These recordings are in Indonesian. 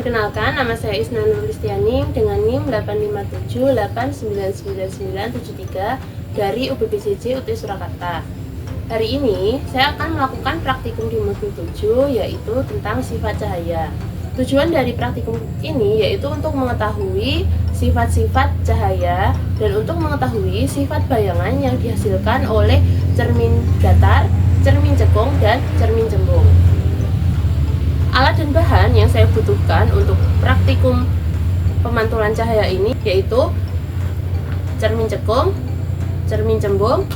Perkenalkan, nama saya Isna Nurlistiani dengan NIM 857899973 dari UPBCJ UT Surakarta. Hari ini saya akan melakukan praktikum di modul 7, yaitu tentang sifat cahaya. Tujuan dari praktikum ini yaitu untuk mengetahui sifat-sifat cahaya dan untuk mengetahui sifat bayangan yang dihasilkan oleh cermin datar, cermin cekung, dan cermin cembung. Alat dan bahan yang saya butuhkan untuk praktikum pemantulan cahaya ini yaitu cermin cekung, cermin cembung,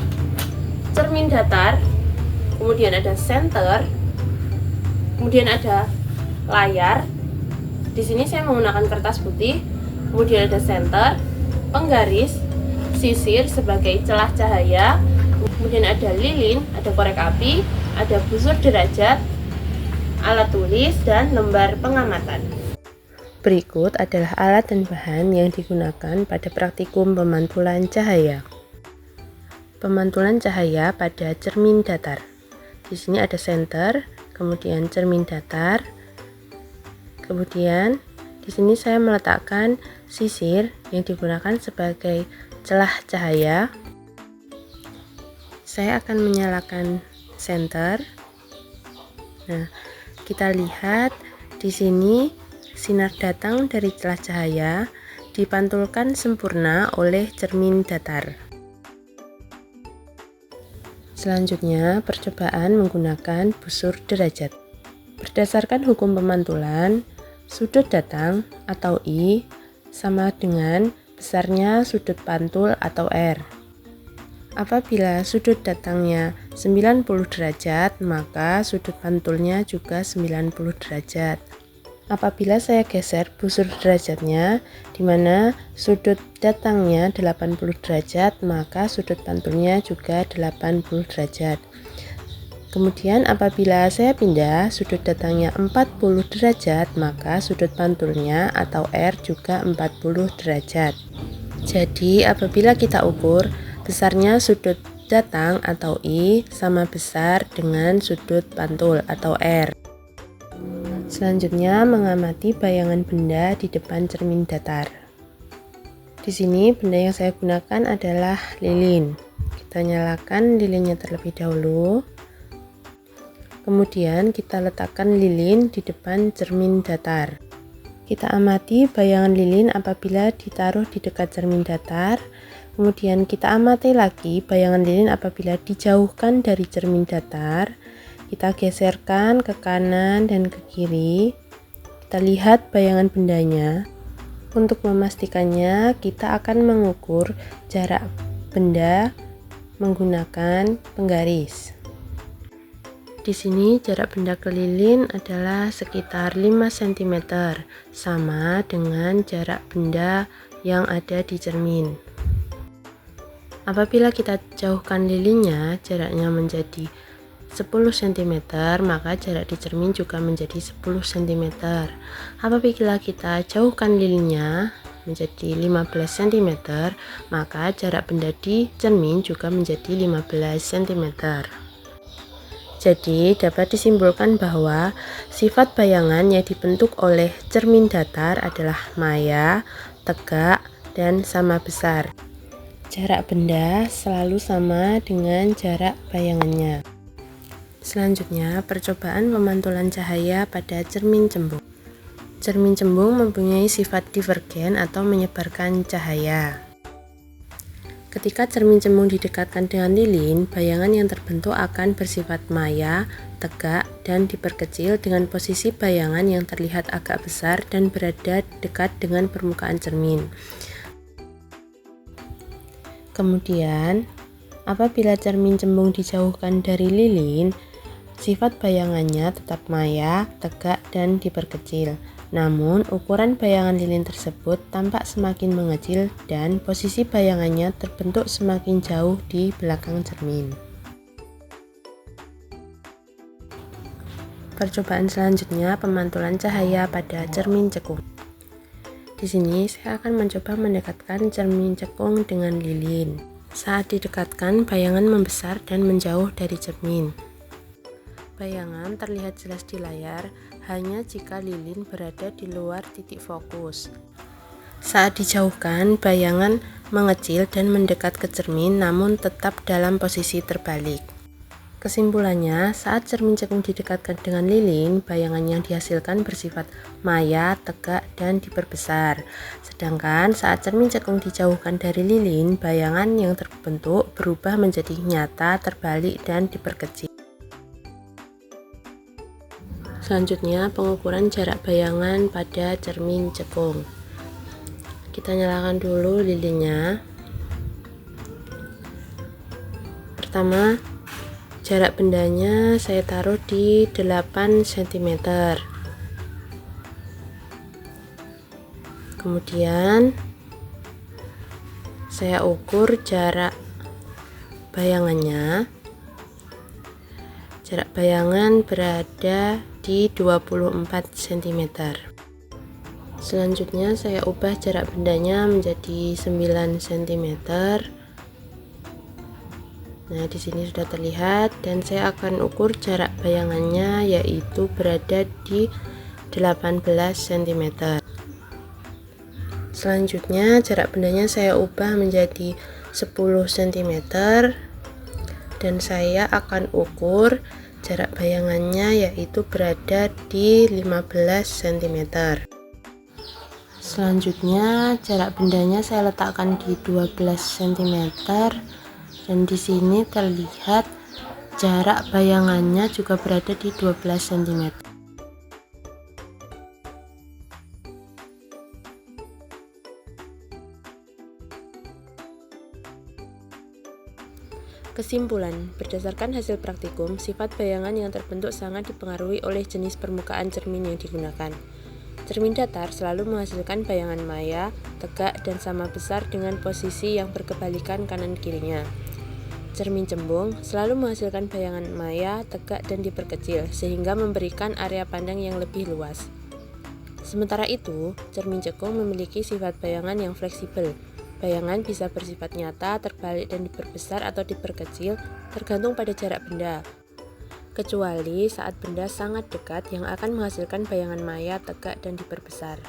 cermin datar, kemudian ada senter, kemudian ada layar. Di sini saya menggunakan kertas putih, kemudian ada senter, penggaris, sisir sebagai celah cahaya, kemudian ada lilin, ada korek api, ada busur derajat, alat tulis, dan lembar pengamatan. Berikut adalah alat dan bahan yang digunakan pada praktikum pemantulan cahaya. Pemantulan cahaya pada cermin datar. Di sini ada senter, kemudian cermin datar. Kemudian di sini saya meletakkan sisir yang digunakan sebagai celah cahaya. Saya akan menyalakan senter. Nah, kita lihat di sini sinar datang dari celah cahaya dipantulkan sempurna oleh cermin datar. Selanjutnya, percobaan menggunakan busur derajat. Berdasarkan hukum pemantulan, sudut datang atau I sama dengan besarnya sudut pantul atau R. Apabila sudut datangnya 90 derajat, maka sudut pantulnya juga 90 derajat. Apabila saya geser busur derajatnya, di mana sudut datangnya 80 derajat, maka sudut pantulnya juga 80 derajat. Kemudian apabila saya pindah sudut datangnya 40 derajat, maka sudut pantulnya atau R juga 40 derajat. Jadi apabila kita ukur, besarnya sudut datang atau I sama besar dengan sudut pantul atau R. Selanjutnya, mengamati bayangan benda di depan cermin datar. Di sini benda yang saya gunakan adalah lilin. Kita nyalakan lilinnya terlebih dahulu. Kemudian kita letakkan lilin di depan cermin datar. Kita amati bayangan lilin apabila ditaruh di dekat cermin datar. Kemudian kita amati lagi bayangan lilin apabila dijauhkan dari cermin datar. Kita geserkan ke kanan dan ke kiri. Kita lihat bayangan bendanya. Untuk memastikannya, kita akan mengukur jarak benda menggunakan penggaris. Di sini jarak benda ke lilin adalah sekitar 5 cm, sama dengan jarak benda yang ada di cermin. Apabila kita jauhkan lilinnya, jaraknya menjadi 10 cm, maka jarak di cermin juga menjadi 10 cm. Apabila kita jauhkan lilinnya menjadi 15 cm, maka jarak benda di cermin juga menjadi 15 cm. Jadi dapat disimpulkan bahwa sifat bayangan yang dibentuk oleh cermin datar adalah maya, tegak, dan sama besar. Jarak benda selalu sama dengan jarak bayangannya. Selanjutnya, percobaan pemantulan cahaya pada cermin cembung. Cermin cembung mempunyai sifat divergen atau menyebarkan cahaya. Ketika cermin cembung didekatkan dengan lilin, bayangan yang terbentuk akan bersifat maya, tegak, dan diperkecil dengan posisi bayangan yang terlihat agak besar dan berada dekat dengan permukaan cermin. Kemudian, apabila cermin cembung dijauhkan dari lilin, sifat bayangannya tetap maya, tegak, dan diperkecil. Namun, ukuran bayangan lilin tersebut tampak semakin mengecil dan posisi bayangannya terbentuk semakin jauh di belakang cermin. Percobaan selanjutnya, pemantulan cahaya pada cermin cekung. Di sini saya akan mencoba mendekatkan cermin cekung dengan lilin. Saat didekatkan, bayangan membesar dan menjauh dari cermin. Bayangan terlihat jelas di layar hanya jika lilin berada di luar titik fokus. Saat dijauhkan, bayangan mengecil dan mendekat ke cermin namun tetap dalam posisi terbalik. Kesimpulannya, saat cermin cekung didekatkan dengan lilin, bayangan yang dihasilkan bersifat maya, tegak, dan diperbesar. Sedangkan saat cermin cekung dijauhkan dari lilin, bayangan yang terbentuk berubah menjadi nyata, terbalik, dan diperkecil. Selanjutnya, pengukuran jarak bayangan pada cermin cekung. Kita nyalakan dulu lilinnya. Pertama, jarak bendanya saya taruh di 8 cm. Kemudian saya ukur jarak bayangannya. Jarak bayangan berada di 24 cm. Selanjutnya saya ubah jarak bendanya menjadi 9 cm. Nah, di sini sudah terlihat dan saya akan ukur jarak bayangannya yaitu berada di 18 cm. Selanjutnya jarak bendanya saya ubah menjadi 10 cm dan saya akan ukur jarak bayangannya yaitu berada di 15 cm. Selanjutnya jarak bendanya saya letakkan di 12 cm. Dan di sini terlihat jarak bayangannya juga berada di 12 cm. Kesimpulan, berdasarkan hasil praktikum, sifat bayangan yang terbentuk sangat dipengaruhi oleh jenis permukaan cermin yang digunakan. Cermin datar selalu menghasilkan bayangan maya, tegak, dan sama besar dengan posisi yang berkebalikan kanan kirinya. Cermin cembung selalu menghasilkan bayangan maya, tegak, dan diperkecil sehingga memberikan area pandang yang lebih luas. Sementara itu, cermin cekung memiliki sifat bayangan yang fleksibel. Bayangan bisa bersifat nyata, terbalik, dan diperbesar atau diperkecil tergantung pada jarak benda. Kecuali saat benda sangat dekat yang akan menghasilkan bayangan maya, tegak, dan diperbesar.